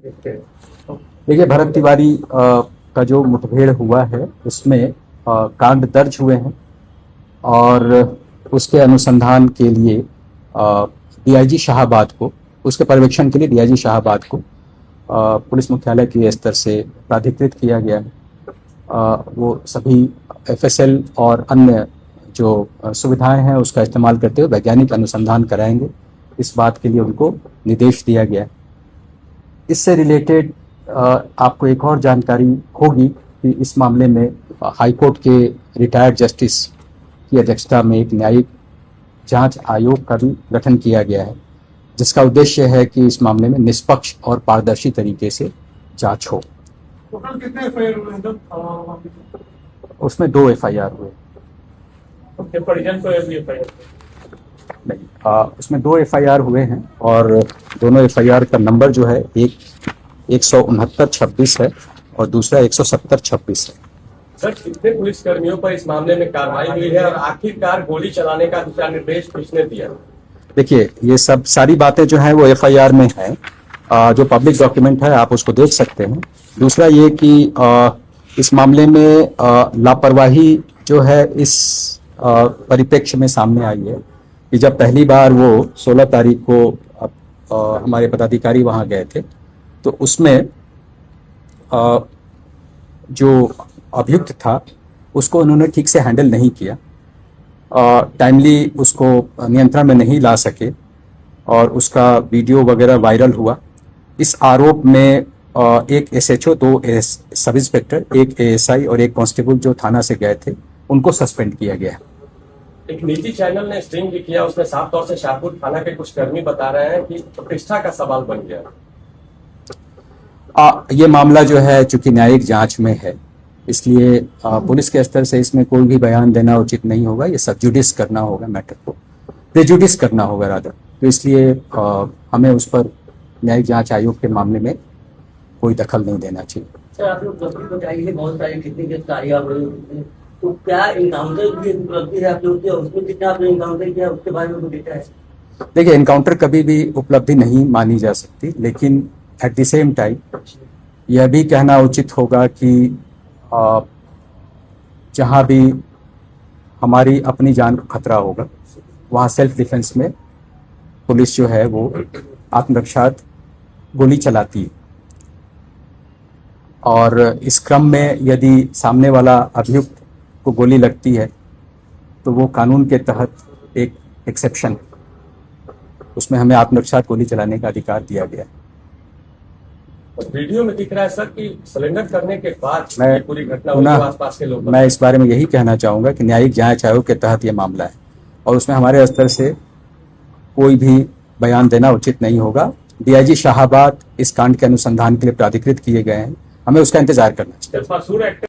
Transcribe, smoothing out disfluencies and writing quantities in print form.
देखिए, भरत तिवारी का जो मुठभेड़ हुआ है उसमें कांड दर्ज हुए हैं और उसके अनुसंधान के लिए डीआईजी शाहाबाद को, उसके पर्यवेक्षण के लिए डीआईजी शाहाबाद को पुलिस मुख्यालय के स्तर से प्राधिकृत किया गया है। वो सभी एफएसएल और अन्य जो सुविधाएं हैं उसका इस्तेमाल करते हुए वैज्ञानिक अनुसंधान कराएंगे, इस बात के लिए उनको निर्देश दिया गया है। इससे रिलेटेड आपको एक और जानकारी होगी कि इस मामले में हाईकोर्ट के रिटायर्ड जस्टिस की अध्यक्षता में एक न्यायिक जांच आयोग का भी गठन किया गया है, जिसका उद्देश्य है कि इस मामले में निष्पक्ष और पारदर्शी तरीके से जांच हो। टोटल कितने एफआईआर हुए हैं? उसमें 2 एफआईआर हुए। परिजन को एफआईआर नहीं, उसमें 2 एफआईआर हुए हैं और दोनों एफआईआर का नंबर जो है एक 169-26 है और दूसरा 170-26 है। सर, कितने पुलिसकर्मियों पर इस मामले में कार्रवाई हुई है और आखिरकार गोली चलाने का दिशा निर्देश किसने दिया? देखिए, ये सब सारी बातें जो हैं वो एफआईआर में हैं, जो पब्लिक डॉक्यूमेंट है आप उसको देख सकते हैं। दूसरा ये कि इस मामले में लापरवाही जो है इस परिप्रेक्ष्य में सामने आई है कि जब पहली बार वो 16 तारीख को हमारे पदाधिकारी वहां गए थे तो उसमें जो अभियुक्त था उसको उन्होंने ठीक से हैंडल नहीं किया, टाइमली उसको नियंत्रण में नहीं ला सके और उसका वीडियो वगैरह वायरल हुआ। इस आरोप में एक एसएचओ, 2 सब इंस्पेक्टर, एक एएसआई और एक कांस्टेबल जो थाना से गए थे उनको सस्पेंड किया गया है। एक निजी चैनल ने स्ट्रिंग भी किया, उसमें साफ तौर से शाहपुर थाना के कुछ कर्मी बता रहे हैं कि प्रतिष्ठा का सवाल बन गया। ये मामला जो है चूंकि न्यायिक जांच में है, इसलिए पुलिस के स्तर से इसमें कोई भी बयान देना उचित नहीं होगा। ये सबजुडिस करना होगा, मैटर को प्रेजुडिस करना होगा रादर। तो इसलिए हमें उस पर न्यायिक जांच आयोग के मामले में कोई दखल नहीं देना चाहिए। सर, आप लोग बताइए, बहुत सारी कितनी गिरफ्तारियां हुई, तो क्या इनकाउंटर की उपलब्धि है आप लोग की, उसमें कितना आपने इनकाउंटर किया उसके बारे में देखा है? देखिए, इनकाउंटर कभी भी उपलब्धि नहीं मानी जा सकती, लेकिन एट द सेम टाइम यह भी कहना उचित होगा कि जहाँ भी हमारी अपनी जान को खतरा होगा वहाँ सेल्फ डिफेंस में पुलिस जो है वो आत्मरक्षार्थ गोली चलाती है और इस क्रम में यदि सामने वाला अभियुक्त को गोली लगती है तो वो कानून के तहत एक एक्सेप्शन, उसमें हमें आत्मरक्षार्थ गोली चलाने का अधिकार दिया गया है। वीडियो में दिख रहा है सर कि सरेंडर करने के बाद मैं पूरी घटना हुई, आसपास के लोग। मैं इस बारे में यही कहना चाहूँगा कि न्यायिक जांच आयोग के तहत ये मामला है और उसमें हमारे स्तर से कोई भी बयान देना उचित नहीं होगा। डीआईजी शाहाबाद इस कांड के अनुसंधान के लिए प्राधिकृत किए गए हैं, हमें उसका इंतजार करना चाहिए।